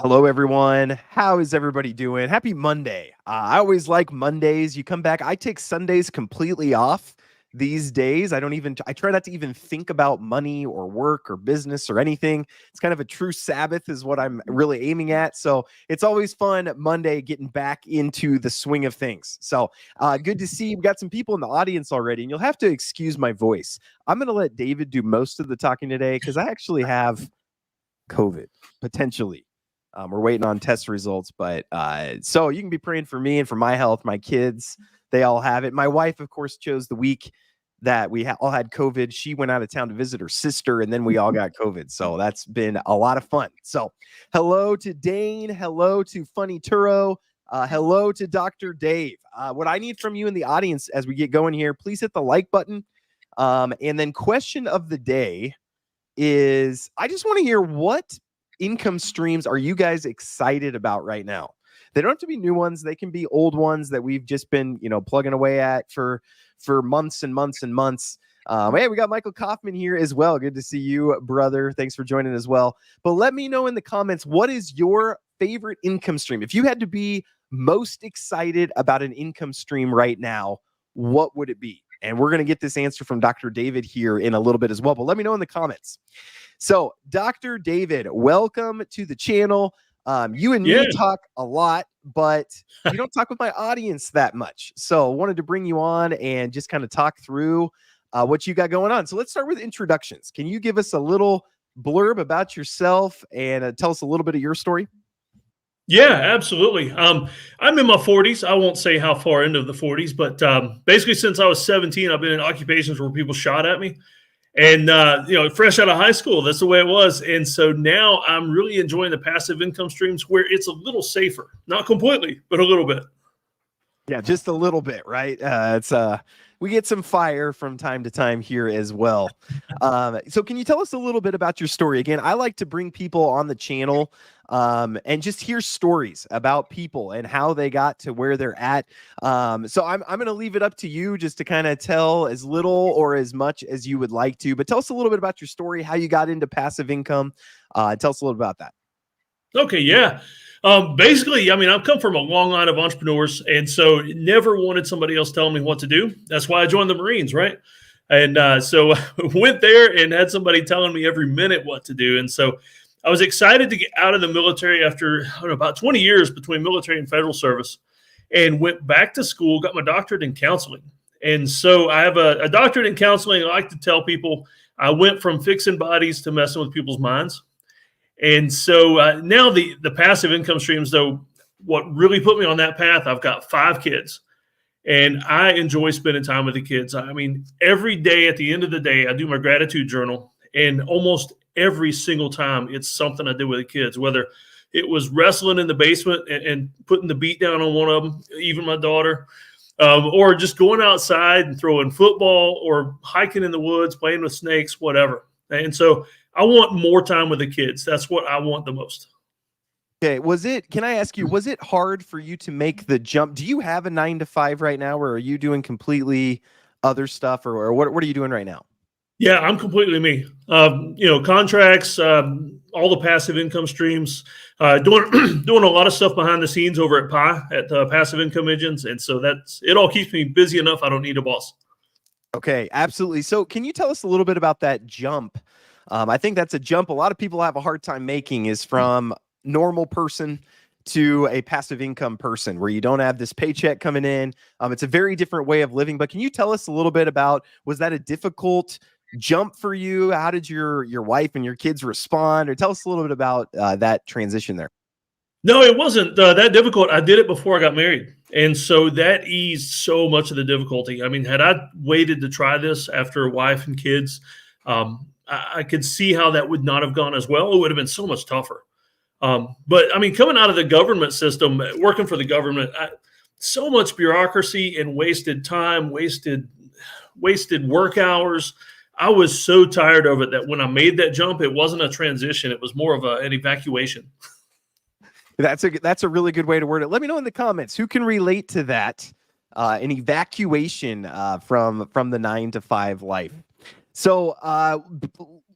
Hello, everyone. How is everybody doing? Happy Monday. I always like Mondays. You come back. I take Sundays completely off these days. I try not to even think about money or work or business or anything. It's kind of a true Sabbath, is what I'm really aiming at. So it's always fun Monday getting back into the swing of things. So good to see. We've got some people in the audience already, and you'll have to excuse my voice. I'm going to let David do most of the talking today because I actually have COVID potentially. We're waiting on test results, but so you can be praying for me and for my health. My kids, they all have it. My wife, of course, chose the week that we all had COVID. She went out of town to visit her sister, and then we all got COVID. So that's been a lot of fun. So hello to Dane. Hello to Funny Turo. Hello to Dr. Dave. What I need from you in the audience as we get going here, please hit the like button. And then question of the day is, I just want to hear, what income streams are you guys excited about right now? They don't have to be new ones. They can be old ones that we've just been, plugging away at for months and months and months. Hey, we got Michael Kaufman here as well. Good to see you, brother. Thanks for joining as well. But let me know in the comments, what is your favorite income stream? If you had to be most excited about an income stream right now, what would it be? And we're going to get this answer from Dr. David here in a little bit as well. But let me know in the comments. So, Dr. David, welcome to the channel. You and me talk a lot, but you don't talk with my audience that much. So, wanted to bring you on and just kind of talk through what you got going on. So, let's start with introductions. Can you give us a little blurb about yourself and tell us a little bit of your story? Yeah, absolutely. I'm in my 40s. I won't say how far into the 40s, but basically since I was 17, I've been in occupations where people shot at me. And, fresh out of high school, that's the way it was. And so now I'm really enjoying the passive income streams where it's a little safer. Not completely, but a little bit. Yeah, just a little bit, right? We get some fire from time to time here as well. So can you tell us a little bit about your story? Again, I like to bring people on the channel and just hear stories about people and how they got to where they're at. So I'm going to leave it up to you just to kind of tell as little or as much as you would like to, but tell us a little bit about your story, how you got into passive income. Tell us a little about that. Okay, yeah. Basically, I've come from a long line of entrepreneurs, and so never wanted somebody else telling me what to do. That's why I joined the Marines, right? And so went there and had somebody telling me every minute what to do. And so I was excited to get out of the military after about 20 years between military and federal service, and went back to school, got my doctorate in counseling. And so I have a doctorate in counseling. I like to tell people I went from fixing bodies to messing with people's minds. And so now the passive income streams, though, what really put me on that path, I've got 5 kids, and I enjoy spending time with the kids. I mean, every day at the end of the day, I do my gratitude journal, and almost every single time it's something I do with the kids, whether it was wrestling in the basement and putting the beat down on one of them, even my daughter, or just going outside and throwing football or hiking in the woods, playing with snakes, whatever. And so I want more time with the kids. That's what I want the most. Okay. Can I ask you, was it hard for you to make the jump? Do you have a 9-to-5 right now, or are you doing completely other stuff, or what are you doing right now? Yeah, I'm completely me. Contracts, all the passive income streams, doing a lot of stuff behind the scenes over at Pi at Passive Income Engines. And so it all keeps me busy enough. I don't need a boss. Okay, absolutely. So can you tell us a little bit about that jump? I think that's a jump a lot of people have a hard time making, is from normal person to a passive income person, where you don't have this paycheck coming in. It's a very different way of living. But can you tell us a little bit about, was that a difficult jump for you? How did your wife and your kids respond? Or tell us a little bit about that transition there. No, it wasn't that difficult. I did it before I got married. And so that eased so much of the difficulty. I mean, had I waited to try this after a wife and kids, I could see how that would not have gone as well. It would have been so much tougher. But coming out of the government system, working for the government, so much bureaucracy and wasted time, wasted work hours. I was so tired of it that when I made that jump, it wasn't a transition. It was more of an evacuation. That's a really good way to word it. Let me know in the comments who can relate to that, an evacuation from the 9-to-5 life. So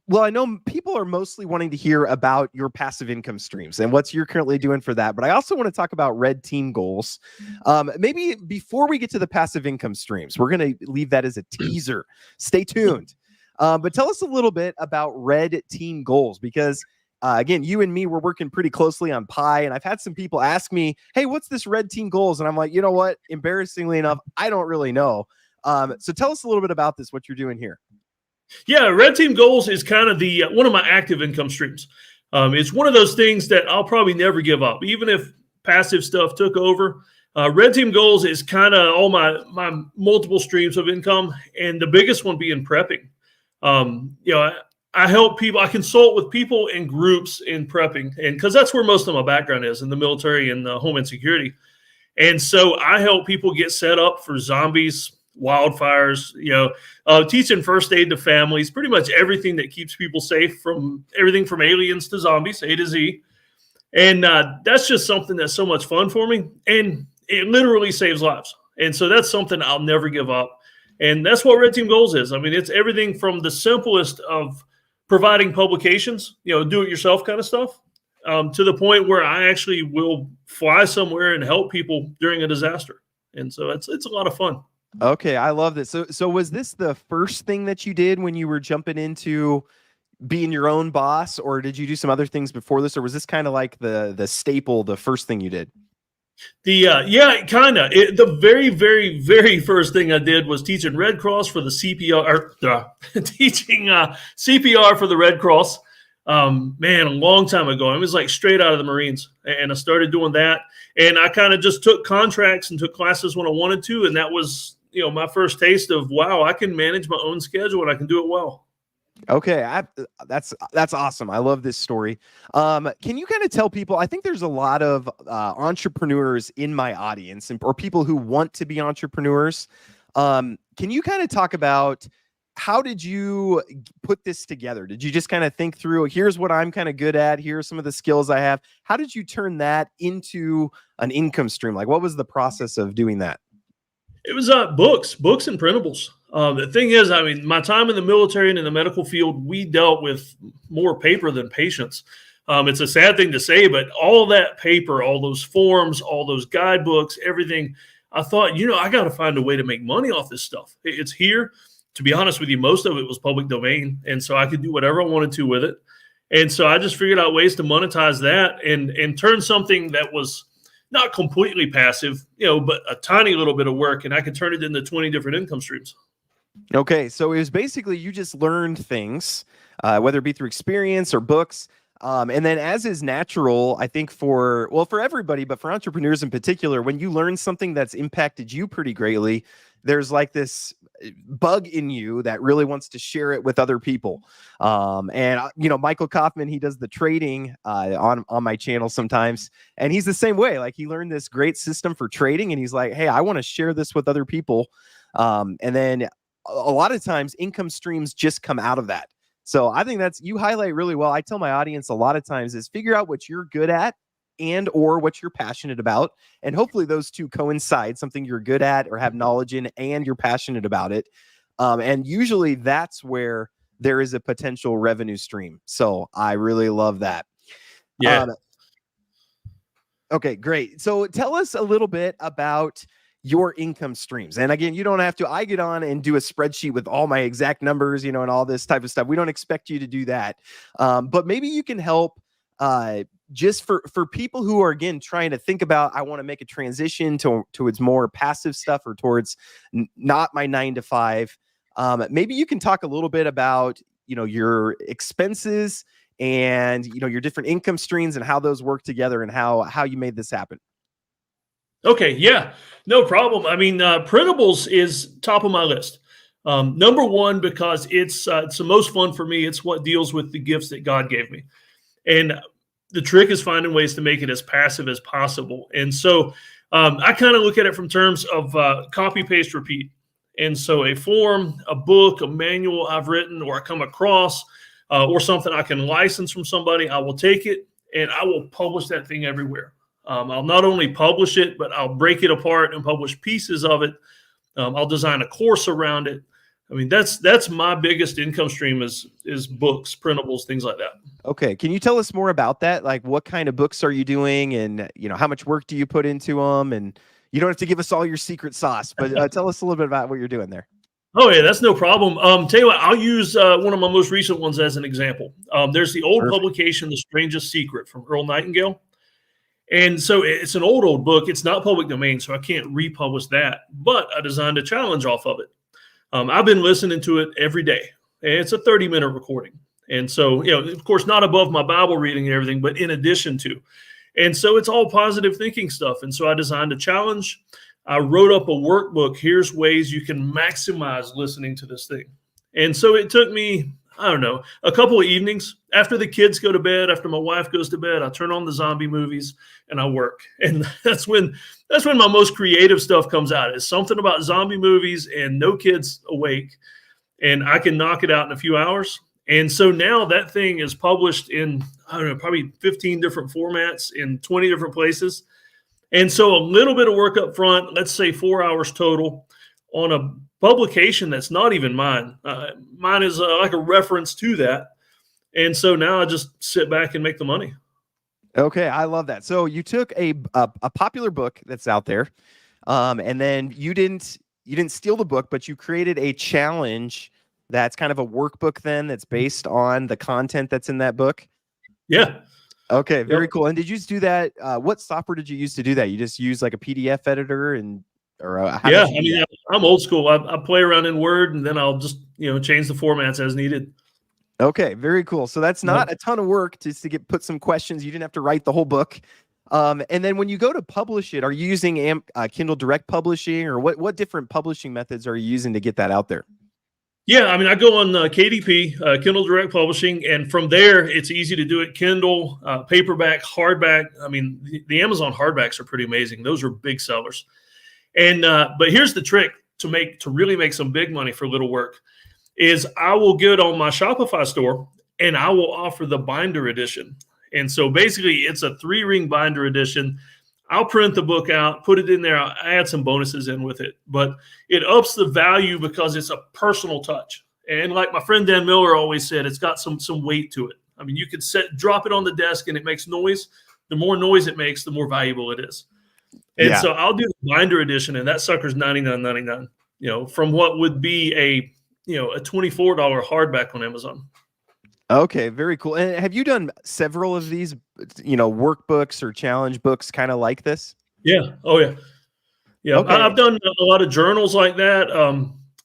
Well, I know people are mostly wanting to hear about your passive income streams and what you're currently doing for that. But I also want to talk about red team goals. Maybe before we get to the passive income streams, we're going to leave that as a teaser. Stay tuned. But tell us a little bit about red team goals, because again, you and me, we're working pretty closely on Pi. And I've had some people ask me, hey, what's this red team goals? And I'm like, you know what? Embarrassingly enough, I don't really know. So tell us a little bit about this, what you're doing here. Yeah, red team goals is kind of the one of my active income streams. It's one of those things that I'll probably never give up, even if passive stuff took over. Red team goals is kind of all my multiple streams of income, and the biggest one being prepping. I help people. I consult with people and groups in prepping, and because that's where most of my background is, in the military and homeland security. And so I help people get set up for zombies, wildfires, teaching first aid to families, pretty much everything that keeps people safe, from everything from aliens to zombies, A to Z. And that's just something that's so much fun for me. And it literally saves lives. And so that's something I'll never give up. And that's what Red Team Goals is. I mean, it's everything from the simplest of providing publications, do it yourself kind of stuff, to the point where I actually will fly somewhere and help people during a disaster. And so it's a lot of fun. Okay, I love this. So was this the first thing that you did when you were jumping into being your own boss, or did you do some other things before this, or was this kind of like the staple, the first thing you did? Kind of. The very, very, very first thing I did was teaching Red Cross for the CPR, teaching CPR for the Red Cross. A long time ago. It was like straight out of the Marines, and I started doing that. And I kind of just took contracts and took classes when I wanted to, and that was my first taste of, wow, I can manage my own schedule and I can do it well. Okay, that's awesome. I love this story. Can you kind of tell people? I think there's a lot of entrepreneurs in my audience, or people who want to be entrepreneurs. Can you kind of talk about how did you put this together? Did you just kind of think through, here's what I'm kind of good at, here's some of the skills I have? How did you turn that into an income stream? Like, what was the process of doing that? It was books and printables. The thing is, I mean, my time in the military and in the medical field, we dealt with more paper than patients. It's a sad thing to say, but all that paper, all those forms, all those guidebooks, everything, I thought, I got to find a way to make money off this stuff. It's here. To be honest with you, most of it was public domain, and so I could do whatever I wanted to with it. And so I just figured out ways to monetize that and turn something that was not completely passive, but a tiny little bit of work, and I could turn it into 20 different income streams. Okay, so it was basically you just learned things, whether it be through experience or books. And then, as is natural, I think for everybody, but for entrepreneurs in particular, when you learn something that's impacted you pretty greatly, there's like this bug in you that really wants to share it with other people. Michael Kaufman, he does the trading on my channel sometimes, and he's the same way. Like, he learned this great system for trading, and he's like, hey, I want to share this with other people. And then a lot of times income streams just come out of that. So I think you highlight really well. I tell my audience a lot of times is figure out what you're good at and or what you're passionate about. And hopefully those two coincide, something you're good at or have knowledge in and you're passionate about it. And usually that's where there is a potential revenue stream. So I really love that. Yeah. Okay, great. So tell us a little bit about your income streams. And again, you don't have to, I get on and do a spreadsheet with all my exact numbers, and all this type of stuff. We don't expect you to do that. But maybe you can help just for people who are, again, trying to think about, I want to make a transition towards more passive stuff or towards not my 9 to 5. Maybe you can talk a little bit about, your expenses and, your different income streams and how those work together and how you made this happen. Okay, yeah, no problem. I mean, printables is top of my list. Number one, because it's the most fun for me. It's what deals with the gifts that God gave me. And the trick is finding ways to make it as passive as possible. And so I kind of look at it from terms of copy, paste, repeat. And so a form, a book, a manual I've written or I come across or something I can license from somebody, I will take it and I will publish that thing everywhere. I'll not only publish it, but I'll break it apart and publish pieces of it. I'll design a course around it. I mean, that's my biggest income stream is books, printables, things like that. Okay. Can you tell us more about that? Like, what kind of books are you doing, and how much work do you put into them? And you don't have to give us all your secret sauce, but tell us a little bit about what you're doing there. Oh yeah, that's no problem. Tell you what, I'll use one of my most recent ones as an example. There's the old Perfect. publication, The Strangest Secret from Earl Nightingale. And so it's an old book. It's not public domain, so I can't republish that. But I designed a challenge off of it. I've been listening to it every day. And it's a 30-minute recording. And so, of course, not above my Bible reading and everything, but in addition to. And so it's all positive thinking stuff. And so I designed a challenge. I wrote up a workbook. Here's ways you can maximize listening to this thing. And so it took me, I don't know, a couple of evenings after the kids go to bed, after my wife goes to bed, I turn on the zombie movies and I work. And that's when my most creative stuff comes out. It's something about zombie movies and no kids awake, and I can knock it out in a few hours. And so now that thing is published in, I don't know, probably 15 different formats in 20 different places. And so a little bit of work up front, let's say 4 hours total on a publication that's not even mine. Mine is like a reference to that. And so now I just sit back and make the money. Okay, I love that. So you took a popular book that's out there, and then you didn't steal the book, but you created a challenge that's kind of a workbook then that's based on the content that's in that book. Yeah. Okay, very cool. And did you just do that? What software did you use to do that? You just use like a PDF editor yeah, I mean, I'm old school. I play around in Word, and then I'll just change the formats as needed. Okay, very cool. So that's not a ton of work just to put some questions. You didn't have to write the whole book. And then when you go to publish it, are you using Kindle Direct Publishing, or what different publishing methods are you using to get that out there? Yeah, I mean, I go on KDP, Kindle Direct Publishing, and from there, it's easy to do it. Kindle, paperback, hardback. I mean, the Amazon hardbacks are pretty amazing. Those are big sellers. And but here's the trick to really make some big money for little work is I will get on my Shopify store and I will offer the binder edition. And so basically, it's a 3-ring binder edition. I'll print the book out, put it in there. I'll add some bonuses in with it, but it ups the value because it's a personal touch. And like my friend Dan Miller always said, it's got some weight to it. I mean, you could drop it on the desk and it makes noise. The more noise it makes, the more valuable it is. And so I'll do the binder edition, and that sucker's $99.99. From what would be a $24 hardback on Amazon. Okay, very cool. And have you done several of these, workbooks or challenge books kind of like this? Yeah. Oh, yeah. Yeah. Okay. I've done a lot of journals like that.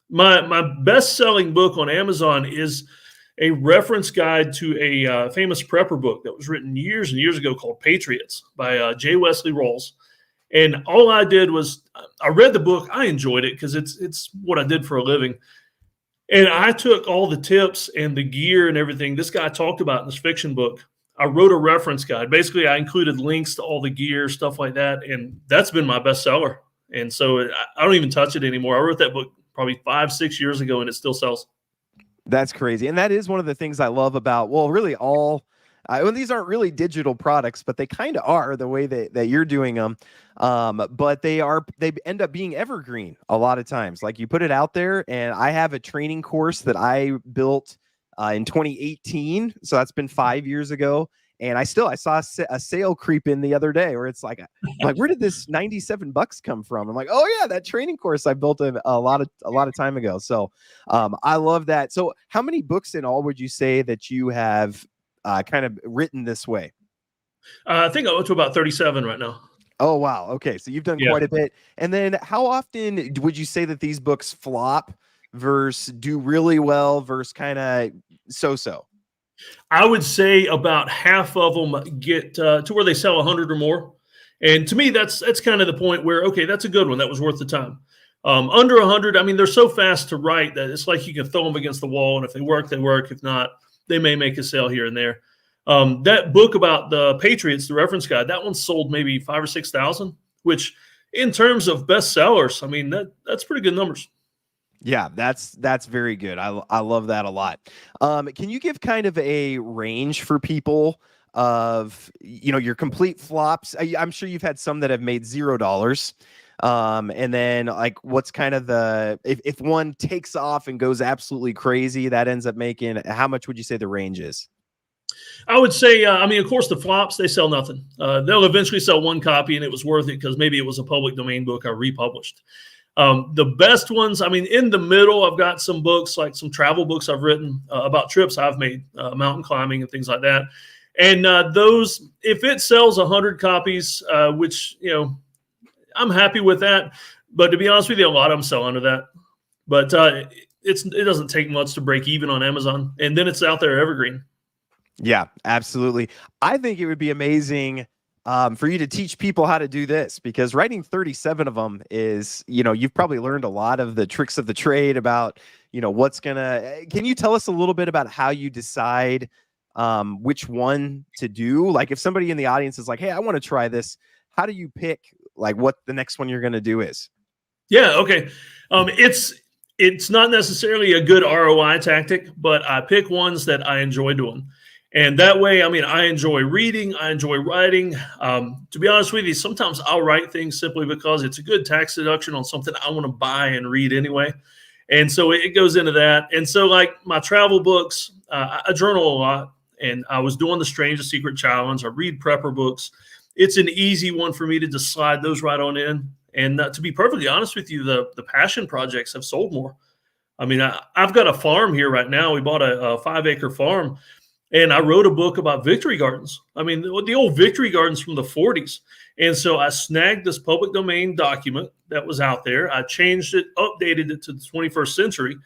My best-selling book on Amazon is a reference guide to a famous prepper book that was written years and years ago called Patriots by J. Wesley Rawls. And all I did was I read the book. I enjoyed it because it's what I did for a living. And I took all the tips and the gear and everything this guy talked about in this fiction book. I wrote a reference guide. Basically, I included links to all the gear, stuff like that. And that's been my bestseller. And so I don't even touch it anymore. I wrote that book probably 5-6 years ago, and it still sells. That's crazy. And that is one of the things I love about, really all, these aren't really digital products, but they kind of are the way that you're doing them. But they end up being evergreen a lot of times. Like you put it out there, and I have a training course that I built in 2018. So that's been 5 years ago. And I saw a sale creep in the other day where it's like, where did this $97 come from? I'm like, oh yeah, that training course I built a lot of time ago. So I love that. So how many books in all would you say that you have kind of written this way? I think I'm up to about 37 right now. Oh, wow. Okay. So you've done quite a bit. And then how often would you say that these books flop versus do really well versus kind of so-so? I would say about half of them get to where they sell 100 or more. And to me, that's kind of the point where, okay, that's a good one. That was worth the time. Under 100, I mean, they're so fast to write that it's like you can throw them against the wall. And if they work, they work. If not, they may make a sale here and there. That book about the Patriots, the reference guide, that one sold maybe 5,000 or 6,000, which in terms of bestsellers, I mean, that's pretty good numbers. Yeah, that's very good. I love that a lot. Can you give kind of a range for people of, your complete flops? I'm sure you've had some that have made $0. And then like what's kind of if one takes off and goes absolutely crazy, that ends up making, how much would you say the range is? I would say, I mean, of course, the flops, they sell nothing. They'll eventually sell one copy and it was worth it because maybe it was a public domain book I republished. The best ones, I mean, in the middle, I've got some books, like some travel books I've written about trips I've made, mountain climbing and things like that. And those, if it sells 100 copies, which, you know, I'm happy with that. But to be honest with you, a lot of them sell under that. But it doesn't take much to break even on Amazon. And then it's out there evergreen. Yeah, absolutely. I think it would be amazing for you to teach people how to do this, because writing 37 of them is, you know, you've probably learned a lot of the tricks of the trade about, you know, can you tell us a little bit about how you decide which one to do? Like if somebody in the audience is like, hey, I want to try this, how do you pick like what the next one you're going to do is? Yeah. Okay. It's not necessarily a good ROI tactic, but I pick ones that I enjoy doing. And that way, I mean, I enjoy reading, I enjoy writing. To be honest with you, sometimes I'll write things simply because it's a good tax deduction on something I want to buy and read anyway. And so it goes into that. And so like my travel books, I journal a lot, and I was doing the Strangest Secret Challenge. I read prepper books. It's an easy one for me to just slide those right on in. And to be perfectly honest with you, the passion projects have sold more. I mean, I've got a farm here right now. We bought a 5-acre farm, and I wrote a book about victory gardens. I mean, the old victory gardens from the 40s. And so I snagged this public domain document that was out there. I changed it, updated it to the 21st century.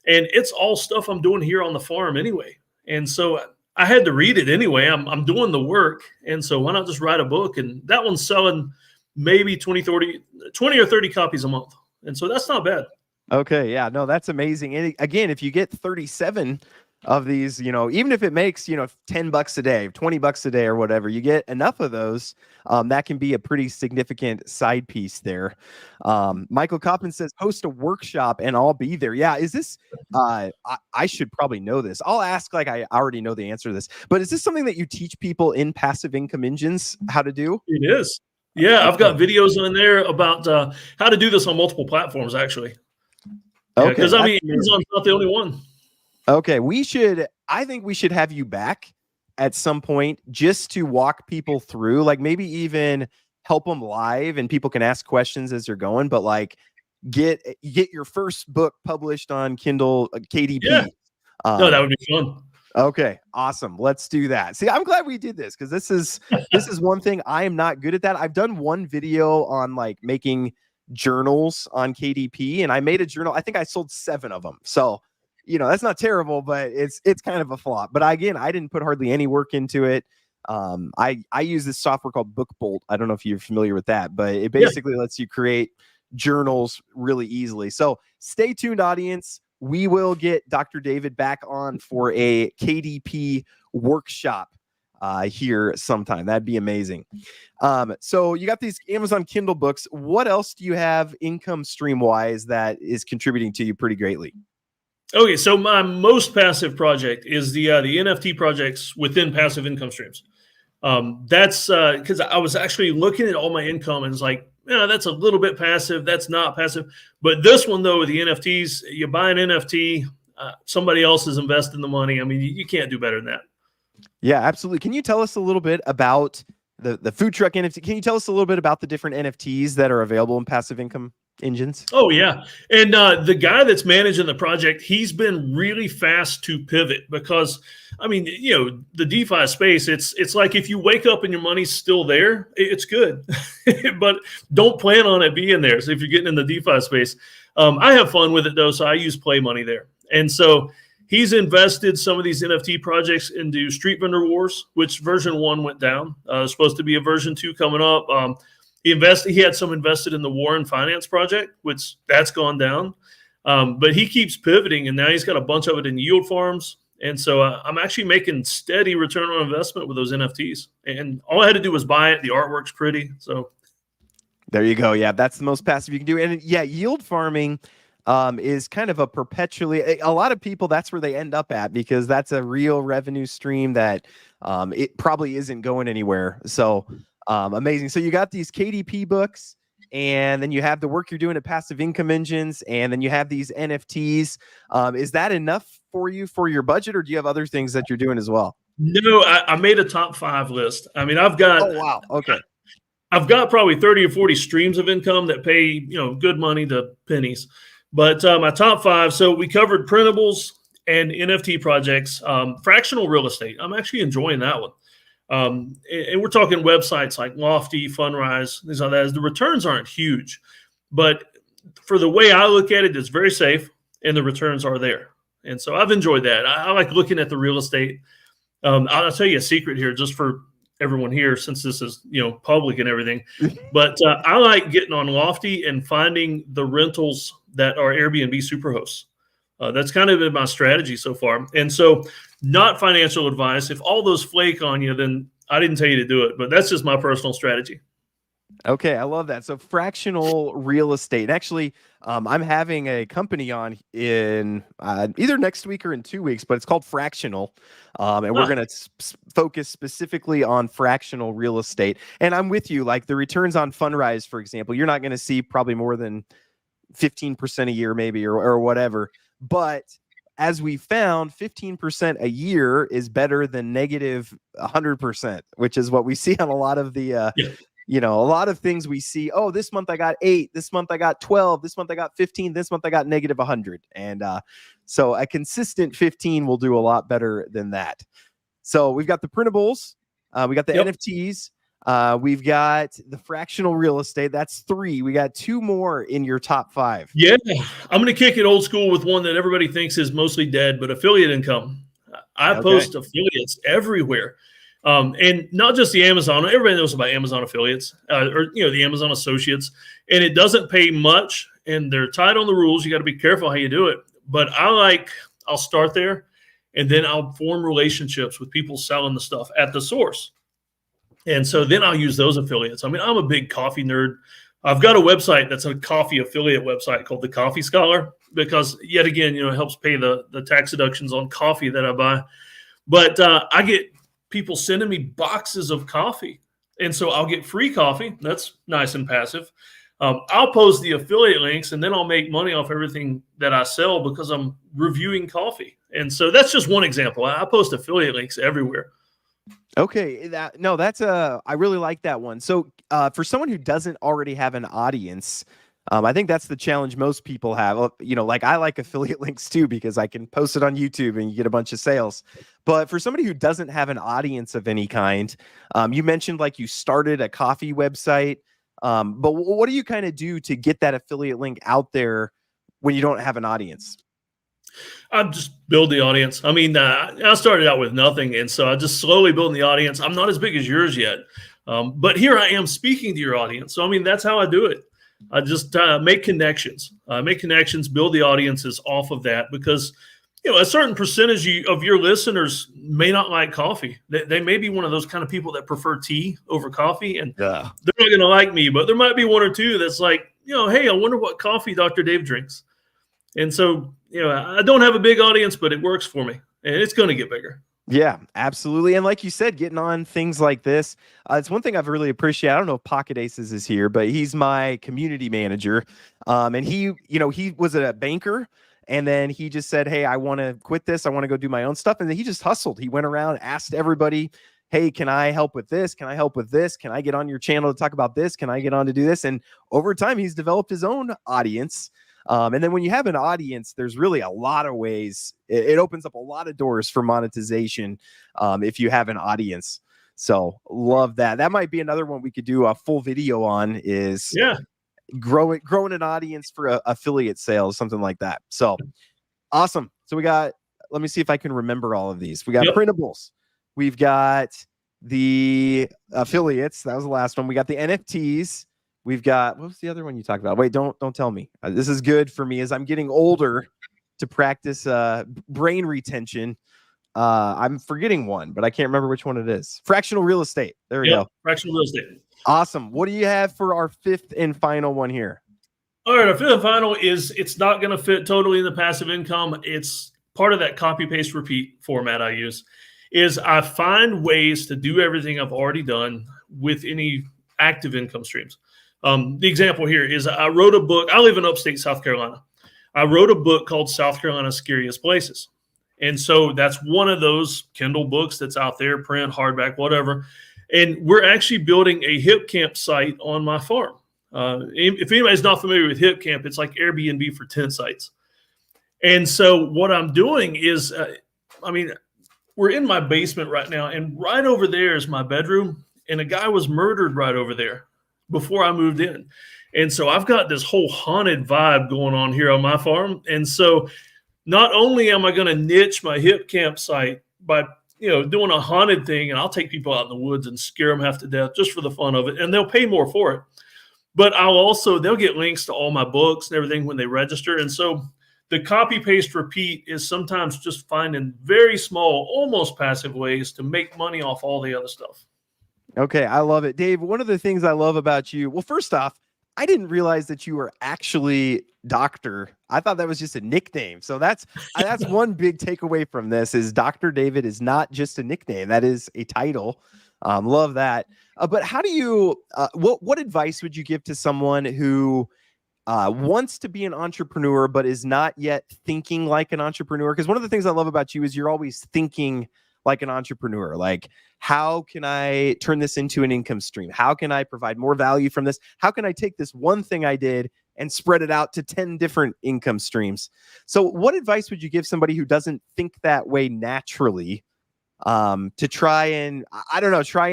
And it's all stuff I'm doing here on the farm anyway. And so I had to read it anyway. I'm doing the work. And so why not just write a book? And that one's selling maybe 20 or 30 copies a month. And so that's not bad. Okay. Yeah, no, that's amazing. And again, if you get 37 of these, you know, even if it makes, you know, $10 a day, $20 a day or whatever, you get enough of those, that can be a pretty significant side piece there. Michael Coppin says, host a workshop and I'll be there. Yeah. Is this, I should probably know this. I'll ask, like, I already know the answer to this, but is this something that you teach people in passive income engines how to do? It is. Yeah. I've got videos in there about how to do this on multiple platforms, actually. Okay. Because I mean, Amazon's not the only one. Okay, I think we should have you back at some point just to walk people through, like maybe even help them live and people can ask questions as they're going, but like get your first book published on Kindle, KDP. Yeah. No, that would be fun. Okay, awesome. Let's do that. See, I'm glad we did this because this is one thing I am not good at. That I've done one video on like making journals on KDP, and I made a journal. I think I sold 7 of them. So, you know, that's not terrible, but it's kind of a flop. But again, I didn't put hardly any work into it. I use this software called BookBolt. I don't know if you're familiar with that, but it basically lets you create journals really easily. So stay tuned, audience. We will get Dr. David back on for a KDP workshop here sometime. That'd be amazing. So you got these Amazon Kindle books. What else do you have income stream wise that is contributing to you pretty greatly? Okay, so my most passive project is the NFT projects within passive income streams. That's because I was actually looking at all my income and it's like, yeah, that's a little bit passive. That's not passive. But this one, though, with the NFTs, you buy an NFT, somebody else is investing the money. I mean, you can't do better than that. Yeah, absolutely. Can you tell us a little bit about the food truck NFT? Can you tell us a little bit about the different NFTs that are available in passive income engines? Oh, yeah. And the guy that's managing the project, he's been really fast to pivot because, I mean, you know, the DeFi space, it's like if you wake up and your money's still there, it's good. But don't plan on it being there. So if you're getting in the DeFi space, I have fun with it, though. So I use play money there. And so he's invested some of these NFT projects into Street Vendor Wars, which version 1 went down. There's supposed to be a version 2 coming up. He had some invested in the War and Finance project, which that's gone down. But he keeps pivoting, and now he's got a bunch of it in yield farms. And so I'm actually making steady return on investment with those NFTs. And all I had to do was buy it. The artwork's pretty. So there you go. Yeah, that's the most passive you can do. And yeah, yield farming is kind of a perpetually, a lot of people, that's where they end up at, because that's a real revenue stream that it probably isn't going anywhere. So amazing. So you got these KDP books, and then you have the work you're doing at Passive Income Engines, and then you have these NFTs. Is that enough for you for your budget, or do you have other things that you're doing as well? No, I made a top 5 list. I mean, Oh, wow. Okay. I've got probably 30 or 40 streams of income that pay, good money to pennies. But my top 5, so we covered printables and NFT projects, fractional real estate. I'm actually enjoying that one. And we're talking websites like Lofty, Fundrise, things like that. The returns aren't huge, but for the way I look at it, it's very safe and the returns are there. And so I've enjoyed that. I like looking at the real estate. I'll tell you a secret here, just for everyone here, since this is public and everything. But I like getting on Lofty and finding the rentals that are Airbnb superhosts. That's kind of been my strategy so far. And so, not financial advice. If all those flake on you, then I didn't tell you to do it. But that's just my personal strategy. Okay, I love that. So fractional real estate. Actually, I'm having a company on in either next week or in 2 weeks, but it's called Fractional, and we're going to focus specifically on fractional real estate. And I'm with you. Like the returns on Fundrise, for example, you're not going to see probably more than 15% a year, maybe, or whatever. But as we found, 15% a year is better than negative 100%, which is what we see on a lot of the. A lot of things we see. Oh, this month I got 8. This month I got 12. This month I got 15. This month I got negative 100. And so a consistent 15 will do a lot better than that. So we've got the printables. We got the NFTs. We've got the fractional real estate. That's 3. We got 2 more in your top 5. Yeah. I'm going to kick it old school with one that everybody thinks is mostly dead, but affiliate income. I post affiliates everywhere. And not just the Amazon. Everybody knows about Amazon affiliates, or the Amazon associates, and it doesn't pay much, and they're tight on the rules. You got to be careful how you do it. But I'll start there, and then I'll form relationships with people selling the stuff at the source, and so then I'll use those affiliates. I mean, I'm a big coffee nerd. I've got a website that's a coffee affiliate website called the Coffee Scholar, because yet again, it helps pay the tax deductions on coffee that I buy. But I get people sending me boxes of coffee. And so I'll get free coffee. That's nice and passive. I'll post the affiliate links, and then I'll make money off everything that I sell because I'm reviewing coffee. And so that's just one example. I post affiliate links everywhere. Okay. I really like that one. So for someone who doesn't already have an audience, I think that's the challenge most people have. Like I like affiliate links too, because I can post it on YouTube and you get a bunch of sales. But for somebody who doesn't have an audience of any kind, you mentioned like you started a coffee website. But what do you kind of do to get that affiliate link out there when you don't have an audience? I just build the audience. I mean, I started out with nothing. And so I just slowly building the audience. I'm not as big as yours yet. But here I am speaking to your audience. So, I mean, that's how I do it. I just make connections, build the audiences off of that, because, a certain percentage of your listeners may not like coffee. They may be one of those kind of people that prefer tea over coffee, and they're not going to like me, but there might be 1 or 2 that's like, hey, I wonder what coffee Dr. Dave drinks. And so, I don't have a big audience, but it works for me, and it's going to get bigger. Yeah, absolutely. And like you said, getting on things like this, it's one thing I've really appreciated. I don't know if Pocket Aces is here, but he's my community manager. And he was a banker, and then he just said, hey, I want to quit this. I want to go do my own stuff. And then he just hustled. He went around, asked everybody, hey, can I help with this? Can I help with this? Can I get on your channel to talk about this? Can I get on to do this? And over time, he's developed his own audience. And then when you have an audience, there's really a lot of ways. It opens up a lot of doors for monetization if you have an audience. So love that. That might be another one we could do a full video on, is growing an audience for affiliate sales, something like that. So awesome. So let me see if I can remember all of these. We got printables. We've got the affiliates. That was the last one. We got the NFTs. We've got, what was the other one you talked about? Wait, don't tell me. This is good for me as I'm getting older to practice brain retention. I'm forgetting one, but I can't remember which one it is. Fractional real estate. There we go. Fractional real estate. Awesome. What do you have for our 5th and final one here? All right, our 5th and final is, it's not going to fit totally in the passive income. It's part of that copy, paste, repeat format I use. Is I find ways to do everything I've already done with any active income streams. The example here is I wrote a book. I live in upstate South Carolina. I wrote a book called South Carolina's Scariest Places. And so that's one of those Kindle books that's out there, print, hardback, whatever. And we're actually building a hip camp site on my farm. If anybody's not familiar with hip camp, it's like Airbnb for tent sites. And so what I'm doing is, we're in my basement right now, and right over there is my bedroom, and a guy was murdered right over there before I moved in. And so I've got this whole haunted vibe going on here on my farm. And so not only am I going to niche my hip campsite by, doing a haunted thing, and I'll take people out in the woods and scare them half to death just for the fun of it, and they'll pay more for it. But they'll get links to all my books and everything when they register. And so the copy, paste, repeat is sometimes just finding very small, almost passive ways to make money off all the other stuff. Okay, I love it. Dave, one of the things I love about you, well, first off, I didn't realize that you were actually Dr. I thought that was just a nickname. So that's one big takeaway from this is Dr. David is not just a nickname. That is a title. Love that. But how do you, what advice would you give to someone who wants to be an entrepreneur, but is not yet thinking like an entrepreneur? Because one of the things I love about you is you're always thinking like an entrepreneur. Like, how can I turn this into an income stream? How can I provide more value from this? How can I take this one thing I did and spread it out to 10 different income streams? So what advice would you give somebody who doesn't think that way naturally, to try and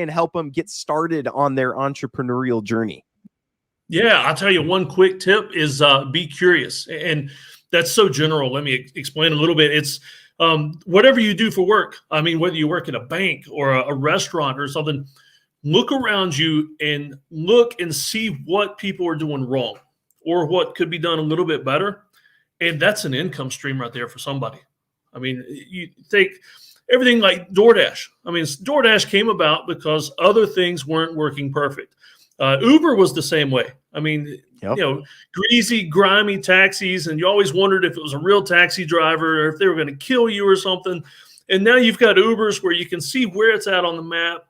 help them get started on their entrepreneurial journey? Yeah, I'll tell you one quick tip is be curious. And that's so general. Let me explain a little bit. It's whatever you do for work. I mean, whether you work at a bank or a restaurant or something, look around you and look and see what people are doing wrong or what could be done a little bit better. And that's an income stream right there for somebody. I mean, you take everything like DoorDash. I mean, DoorDash came about because other things weren't working perfect. Uber was the same way. I mean, Yep. Greasy, grimy taxis, and you always wondered if it was a real taxi driver or if they were going to kill you or something. And now you've got Ubers where you can see where it's at on the map.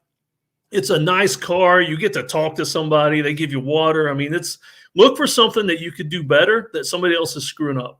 It's a nice car. You get to talk to somebody. They give you water. I mean, look for something that you could do better that somebody else is screwing up.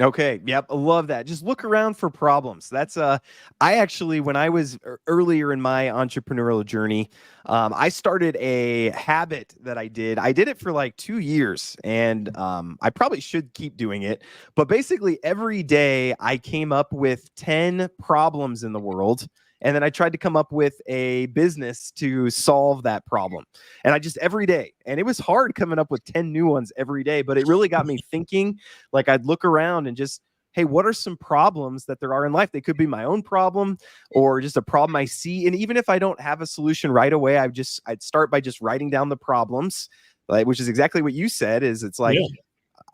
Okay. Yep. I love that. Just look around for problems. That's I actually, when I was earlier in my entrepreneurial journey, I started a habit that I did it for like 2 years, and I probably should keep doing it, but basically every day I came up with 10 problems in the world. And then I tried to come up with a business to solve that problem. And I just every day, and it was hard coming up with 10 new ones every day, but it really got me thinking. Like, I'd look around and just, hey, what are some problems that there are in life? They could be my own problem or just a problem I see. And even if I don't have a solution right away, I'd start by just writing down the problems, which is exactly what you said. It's like, yeah.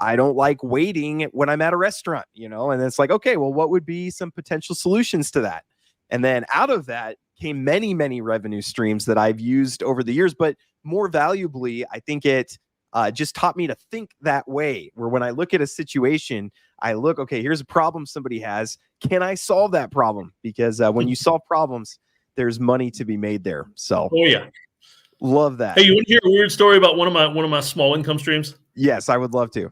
I don't like waiting when I'm at a restaurant, and it's like, okay, well, what would be some potential solutions to that? And then out of that came many, many revenue streams that I've used over the years. But more valuably, I think it just taught me to think that way, where when I look at a situation, I look, okay, here's a problem somebody has. Can I solve that problem? Because when you solve problems, there's money to be made there. So, oh yeah, love that. Hey, you want to hear a weird story about one of my small income streams? Yes, I would love to.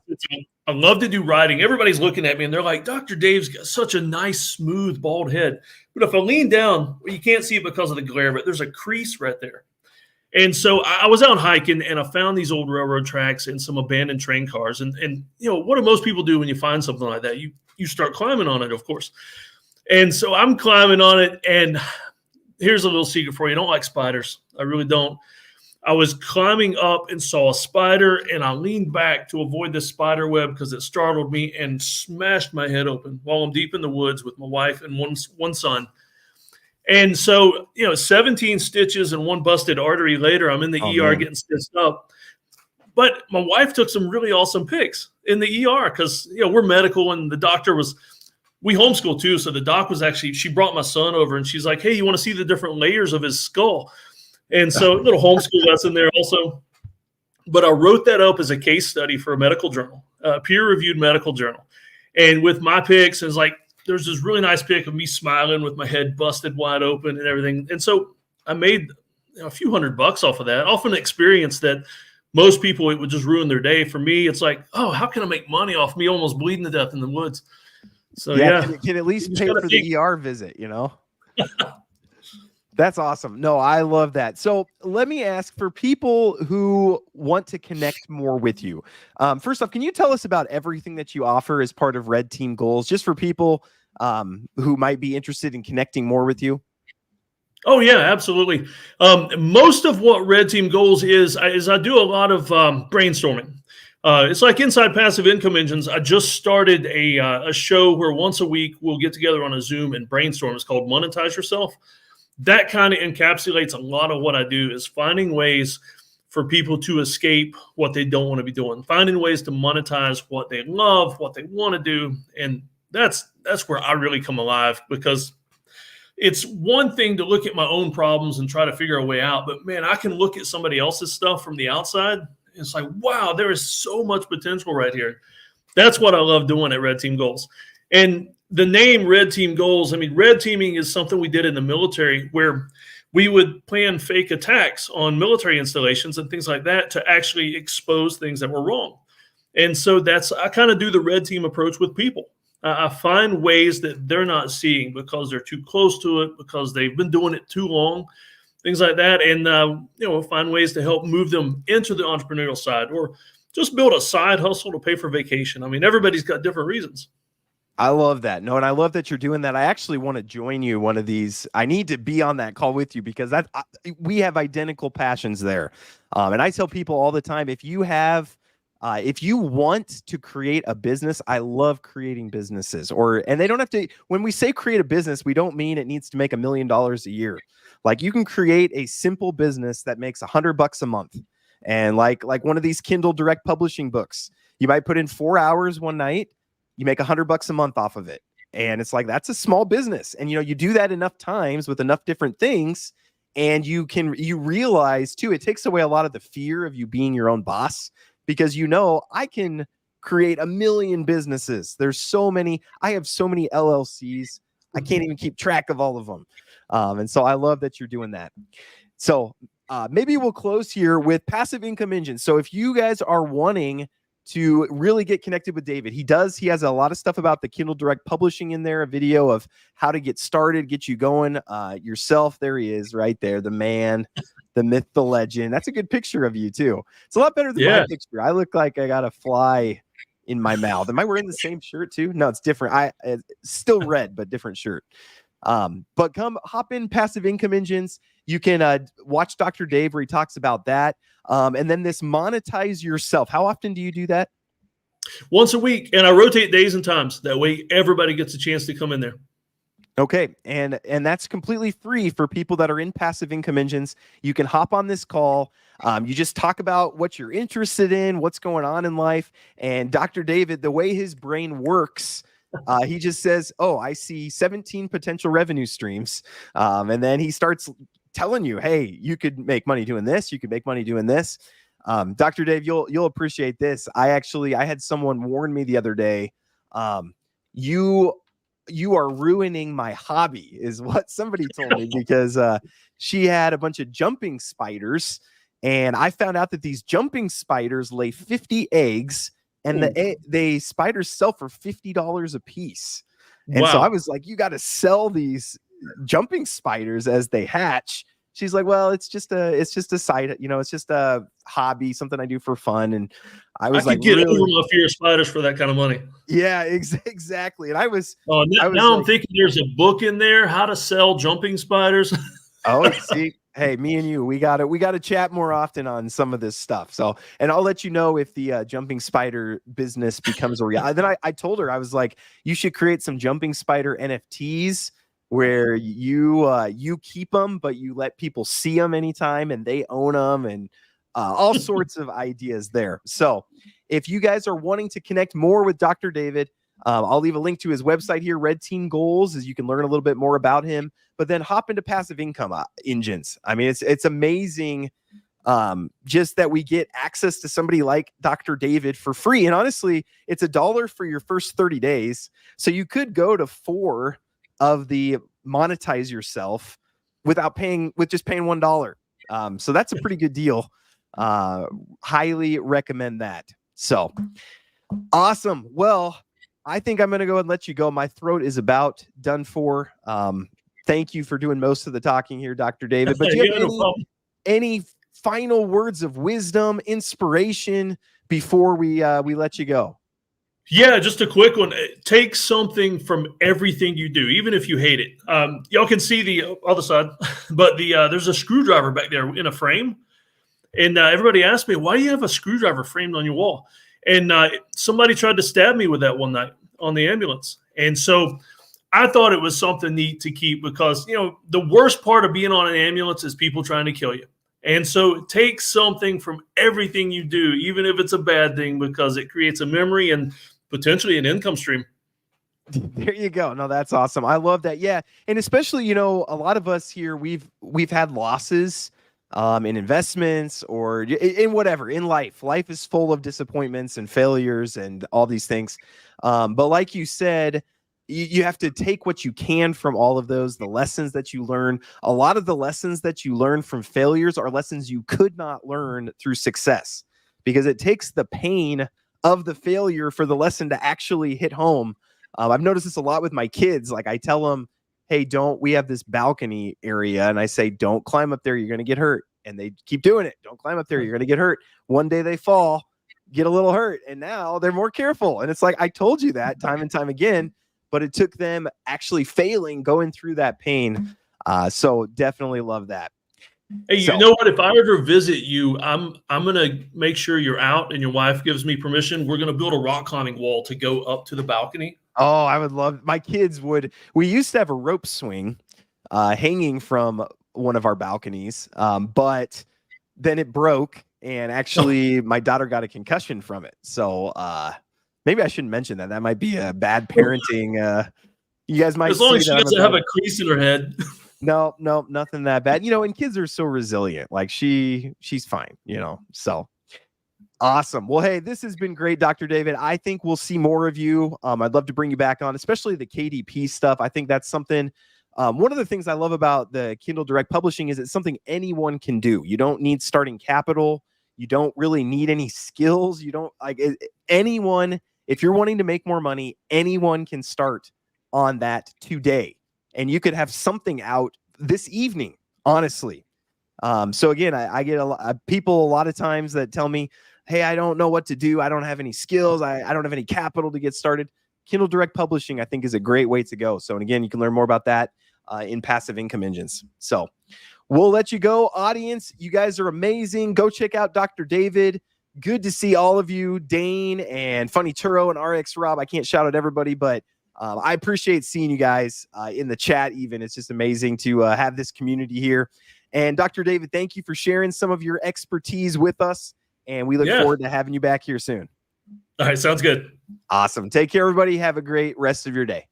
I love to do writing. Everybody's looking at me and they're like, Dr. Dave's got such a nice, smooth, bald head. But if I lean down, you can't see it because of the glare, but there's a crease right there. And so I was out hiking and I found these old railroad tracks and some abandoned train cars. And what do most people do when you find something like that? You start climbing on it, of course. And so I'm climbing on it. And here's a little secret for you. I don't like spiders. I really don't. I was climbing up and saw a spider, and I leaned back to avoid the spider web because it startled me and smashed my head open while I'm deep in the woods with my wife and one son. And so, 17 stitches and one busted artery later, I'm in the ER getting stitched up. But my wife took some really awesome pics in the ER because, we're medical, and the doctor we homeschool too. So the doc she brought my son over and she's like, hey, you want to see the different layers of his skull? And so a little homeschool lesson there also. But I wrote that up as a case study for a medical journal, a peer-reviewed medical journal. And with my pics, it's like, there's this really nice pic of me smiling with my head busted wide open and everything. And so I made a few $100 off of that, off an experience that most people, it would just ruin their day. For me, it's like, oh, how can I make money off me almost bleeding to death in the woods? So Yeah, yeah, can at you least just pay gotta for think. the ER visit, you know? That's awesome. No, I love that. So let me ask, for people who want to connect more with you, first off, can you tell us about everything that you offer as part of Red Team Goals, just for people who might be interested in connecting more with you? Oh yeah, absolutely. Most of what Red Team Goals is I do a lot of brainstorming. It's like Inside Passive Income Engines. I just started a show where once a week we'll get together on a Zoom and brainstorm. It's called Monetize Yourself. That kind of encapsulates a lot of what I do, is finding ways for people to escape what they don't want to be doing, finding ways to monetize what they love, what they want to do. And that's where I really come alive, because it's one thing to look at my own problems and try to figure a way out, but man, I can look at somebody else's stuff from the outside. It's like, wow, there is so much potential right here. That's what I love doing at Red Team Goals. And the name Red Team Goals, I mean, red teaming is something we did in the military, where we would plan fake attacks on military installations and things like that to actually expose things that were wrong. And so I kind of do the red team approach with people. I find ways that they're not seeing because they're too close to it, because they've been doing it too long, things like that. And, find ways to help move them into the entrepreneurial side, or just build a side hustle to pay for vacation. I mean, everybody's got different reasons. I love that. No, and I love that you're doing that. I actually want to join you one of these. I need to be on that call with you, because we have identical passions there. And I tell people all the time, if you want to create a business, I love creating businesses. And they don't have to, when we say create a business, we don't mean it needs to make $1 million a year. Like, you can create a simple business that makes $100 a month. And like one of these Kindle direct publishing books, you might put in 4 hours one night, you make $100 a month off of it. And it's like, that's a small business. And, you do that enough times with enough different things, and you realize too, it takes away a lot of the fear of you being your own boss, because, I can create 1 million businesses. I have so many LLCs. I can't even keep track of all of them. And so I love that you're doing that. So maybe we'll close here with Passive Income Engine. So if you guys are wanting to really get connected with David, he has a lot of stuff about the Kindle Direct Publishing in there, a video of how to get started, get you going yourself. There he is right there, the man, the myth, the legend. That's a good picture of you too. It's a lot better than my picture. I look like I got a fly in my mouth. Am I wearing the same shirt too? No, it's different. It's still red, but different shirt. But come hop in Passive Income Engines. You can watch Dr. Dave, where he talks about that. And then this Monetize Yourself. How often do you do that? Once a week, and I rotate days and times. That way everybody gets a chance to come in there. Okay. And that's completely free for people that are in Passive Income Engines. You can hop on this call. You just talk about what you're interested in, what's going on in life. And Dr. David, the way his brain works, he just says, oh, I see 17 potential revenue streams. And then he starts telling you, hey, you could make money doing this. You could make money doing this. Dr. Dave, you'll appreciate this. I had someone warn me the other day. You are ruining my hobby, is what somebody told me, because she had a bunch of jumping spiders, and I found out that these jumping spiders lay 50 eggs, and the spiders sell for $50 a piece. And Wow. So I was like, you got to sell these jumping spiders as they hatch. She's like, well, it's just a side, it's just a hobby, something I do for fun. And I was like, get over my fear of spiders for that kind of money. Yeah, exactly. And I was now I'm thinking there's a book in there, how to sell jumping spiders. Oh, see, hey, me and you, we gotta chat more often on some of this stuff. So, and I'll let you know if the jumping spider business becomes a reality. Then I told her, I was like, you should create some jumping spider NFTs where you keep them, but you let people see them anytime, and they own them, and all sorts of ideas there. So if you guys are wanting to connect more with Dr. David, I'll leave a link to his website here, Red Team Goals, as you can learn a little bit more about him. But then hop into Passive Income Engines. I mean, it's amazing just that we get access to somebody like Dr. David for free. And honestly, it's $1 for your first 30 days. So you could go to 4 of the Monetize Yourself with just paying $1. So that's a pretty good deal. Highly recommend that. So awesome. Well, I think I'm going to go and let you go. My throat is about done for. Thank you for doing most of the talking here, Dr. David. But do you have Yeah, no problem. any final words of wisdom, inspiration before we let you go? Yeah, just a quick one. Take something from everything you do, even if you hate it. Y'all can see the other side, but there's a screwdriver back there in a frame. And everybody asked me, why do you have a screwdriver framed on your wall? And somebody tried to stab me with that one night on the ambulance. And so I thought it was something neat to keep because, the worst part of being on an ambulance is people trying to kill you. And so take something from everything you do, even if it's a bad thing, because it creates a memory and potentially an income stream. There you go. No, that's awesome. I love that. Yeah. And especially, a lot of us here, we've had losses in investments or in whatever in life. Life is full of disappointments and failures and all these things. But like you said, you have to take what you can from all of those, the lessons that you learn. A lot of the lessons that you learn from failures are lessons you could not learn through success, because it takes the pain of the failure for the lesson to actually hit home. I've noticed this a lot with my kids. Like I tell them, hey, we have this balcony area. And I say, don't climb up there. You're going to get hurt. And they keep doing it. Don't climb up there. You're going to get hurt. One day they fall, get a little hurt. And now they're more careful. And it's like, I told you that time and time again, but it took them actually failing, going through that pain. So definitely love that. Hey, you know what? If I ever visit you, I'm gonna make sure you're out and your wife gives me permission. We're gonna build a rock climbing wall to go up to the balcony. Oh, I would love. My kids would. We used to have a rope swing hanging from one of our balconies, but then it broke, and actually, my daughter got a concussion from it. So maybe I shouldn't mention that. That might be a bad parenting. You guys might. As long as she doesn't have a crease in her head. No, nothing that bad. And kids are so resilient. Like she's fine, so awesome. Well, hey, this has been great, Dr. David. I think we'll see more of you. I'd love to bring you back on, especially the KDP stuff. I think that's something, one of the things I love about the Kindle Direct Publishing is it's something anyone can do. You don't need starting capital. You don't really need any skills. You don't anyone, if you're wanting to make more money, anyone can start on that today. And you could have something out this evening, honestly. So again, I get a lot of times that tell me, hey, I don't know what to do. I don't have any skills. I don't have any capital to get started. Kindle Direct Publishing, I think, is a great way to go. So, and again, you can learn more about that in Passive Income Engines. So we'll let you go, audience. You guys are amazing. Go check out Dr. David. Good to see all of you, Dane and Funny Turo and RX Rob. I can't shout out everybody, but I appreciate seeing you guys in the chat even. It's just amazing to have this community here. And Dr. David, thank you for sharing some of your expertise with us. And we look forward to having you back here soon. All right. Sounds good. Awesome. Take care, everybody. Have a great rest of your day.